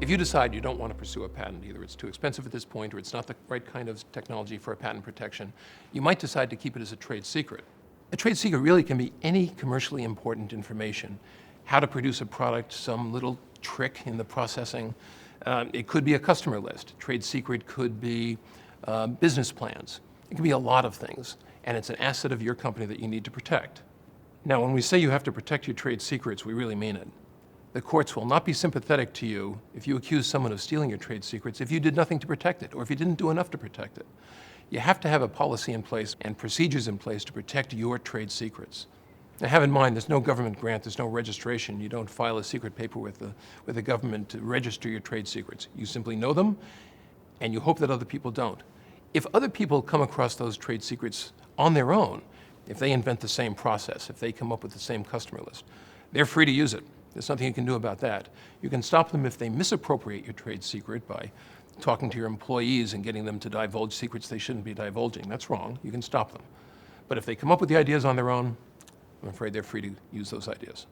If you decide you don't want to pursue a patent, either it's too expensive at this point or it's not the right kind of technology for a patent protection, you might decide to keep it as a trade secret. A trade secret really can be any commercially important information. How to produce a product, some little trick in the processing. It could be a customer list. Trade secret could be business plans. It can be a lot of things, and it's an asset of your company that you need to protect. Now, when we say you have to protect your trade secrets, we really mean it. The courts will not be sympathetic to you if you accuse someone of stealing your trade secrets if you did nothing to protect it, or if you didn't do enough to protect it. You have to have a policy in place and procedures in place to protect your trade secrets. Now, have in mind, there's no government grant, there's no registration. You don't file a secret paper with the government to register your trade secrets. You simply know them, and you hope that other people don't. If other people come across those trade secrets on their own, if they invent the same process, if they come up with the same customer list, they're free to use it. There's nothing you can do about that. You can stop them if they misappropriate your trade secret by talking to your employees and getting them to divulge secrets they shouldn't be divulging. That's wrong. You can stop them. But if they come up with the ideas on their own, I'm afraid they're free to use those ideas.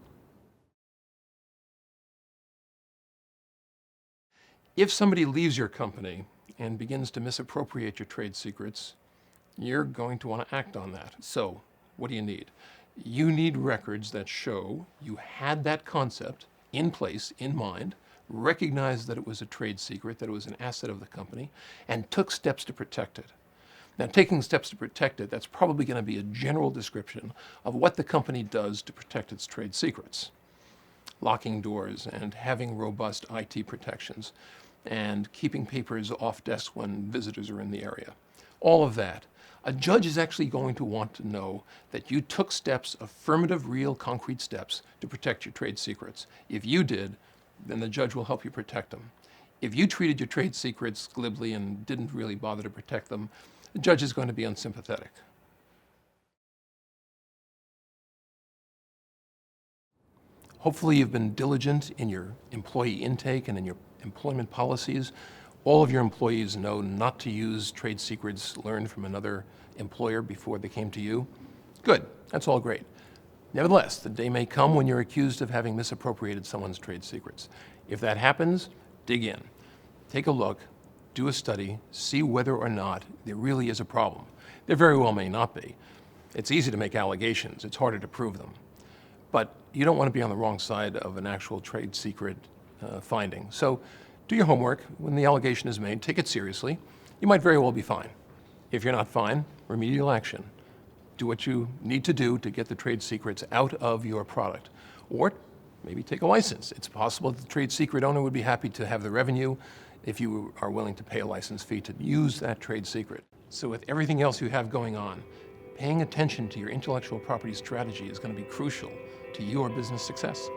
If somebody leaves your company and begins to misappropriate your trade secrets, you're going to want to act on that. So, what do you need? You need records that show you had that concept in place, in mind, recognized that it was a trade secret, that it was an asset of the company, and took steps to protect it. Now, taking steps to protect it, that's probably going to be a general description of what the company does to protect its trade secrets. Locking doors and having robust IT protections and keeping papers off desk when visitors are in the area. All of that. A judge is actually going to want to know that you took steps, affirmative, real, concrete steps to protect your trade secrets. If you did, then the judge will help you protect them. If you treated your trade secrets glibly and didn't really bother to protect them, the judge is going to be unsympathetic. Hopefully you've been diligent in your employee intake and in your employment policies. All of your employees know not to use trade secrets learned from another employer before they came to you. Good, that's all great. Nevertheless, the day may come when you're accused of having misappropriated someone's trade secrets. If that happens, dig in. Take a look, do a study, see whether or not there really is a problem. There very well may not be. It's easy to make allegations, it's harder to prove them. But you don't want to be on the wrong side of an actual trade secret finding. So do your homework. When the allegation is made, take it seriously. You might very well be fine. If you're not fine, remedial action. Do what you need to do to get the trade secrets out of your product. Or maybe take a license. It's possible that the trade secret owner would be happy to have the revenue if you are willing to pay a license fee to use that trade secret. So with everything else you have going on, paying attention to your intellectual property strategy is going to be crucial to your business success.